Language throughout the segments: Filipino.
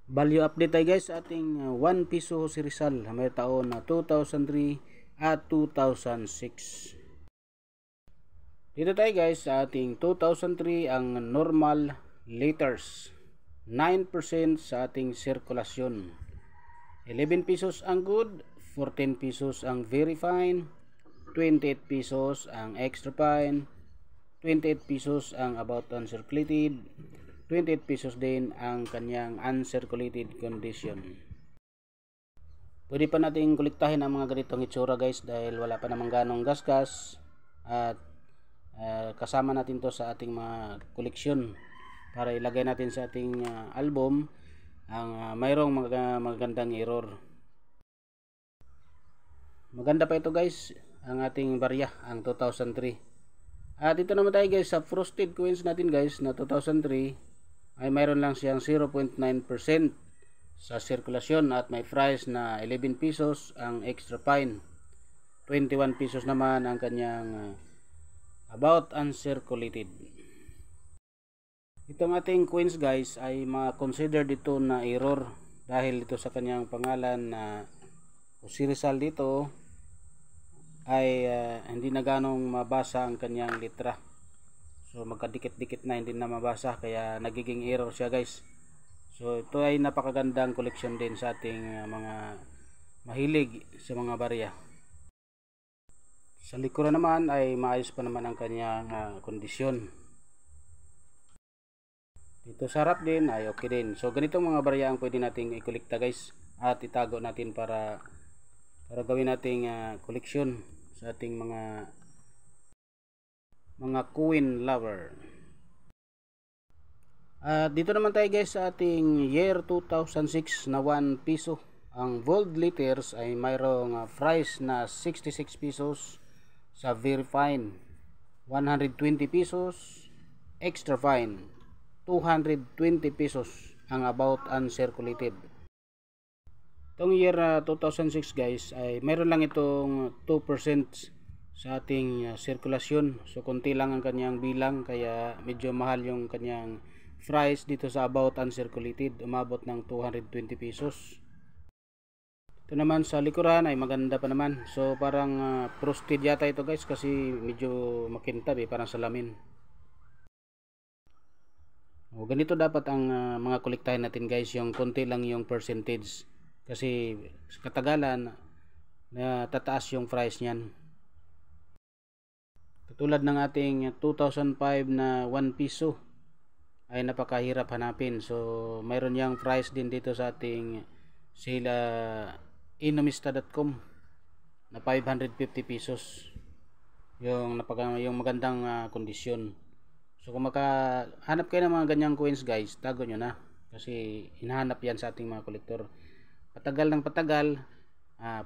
Value update tayo guys sa ating 1 piso Jose Rizal. May taon na 2003 at 2006. Dito tayo guys sa ating 2003 ang normal liters. 9% sa ating sirkulasyon. 11 pesos ang good, 14 pesos ang very fine, 28 pesos ang extra fine, 28 pesos ang about uncirculated, 28 pesos din ang kanyang uncirculated condition. Pwede pa natin kolektahin ang mga ganitong itsura guys dahil wala pa namang ganong gasgas at kasama natin to sa ating mga koleksyon para ilagay natin sa ating album ang mayroong magandang error. Maganda pa ito guys ang ating barya, ang 2003. At dito naman tayo guys sa frosted coins natin guys na 2003 ay mayroon lang siyang 0.9% sa sirkulasyon at may price na 11 pesos ang extra fine, 21 pesos naman ang kanyang about uncirculated. Itong ating coins guys ay ma-consider dito na error dahil dito sa kanyang pangalan na Jose Rizal dito ay hindi na ganong mabasa ang kanyang litra. So magkadikit-dikit na hindi na mabasa kaya nagiging error siya guys. So ito ay napakagandang collection din sa ating mga mahilig sa mga barya. Sa likuran naman ay maayos pa naman ang kanyang kondisyon. Dito sa harap din ay okay din. So ganitong mga barya ang pwede nating i-kolekta guys at itago natin para gawin nating collection sa ating mga coin lover. Dito naman tayo guys sa ating year 2006 na 1 piso. Ang bold letters ay mayroong price na 66 pesos sa very fine, 120 pesos extra fine, 220 pesos ang about uncirculated. Itong year 2006 guys ay mayroon lang itong 2% sa ating sirkulasyon. So konti lang ang kanyang bilang kaya medyo mahal yung kanyang price dito sa about uncirculated, umabot ng 220 pesos. Ito naman sa likuran ay maganda pa naman. So parang frosted yata ito guys kasi medyo makintab parang salamin. Ganito dapat ang mga kolektahin natin guys, yung konti lang yung percentage kasi sa katagalan na tataas yung price niyan. Katulad ng ating 2005 na 1 piso ay napakahirap hanapin. So mayroon yang price din dito sa ating sila inomista.com na 550 pesos yung magandang kondisyon. So kung makahanap kayo ng mga ganyang coins guys, tago nyo na kasi hinahanap yan sa ating mga kolektor. Patagal ng patagal,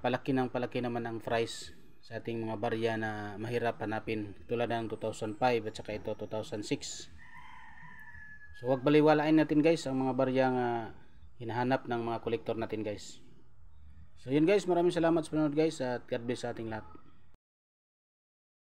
palaki ng palaki naman ang price sa ating mga barya na mahirap hanapin tulad ng 2005 at saka ito 2006. So huwag baliwalain natin guys ang mga baryang hinahanap ng mga kolektor natin guys. So yun guys, maraming salamat sa panonood guys at God bless sa ating lahat.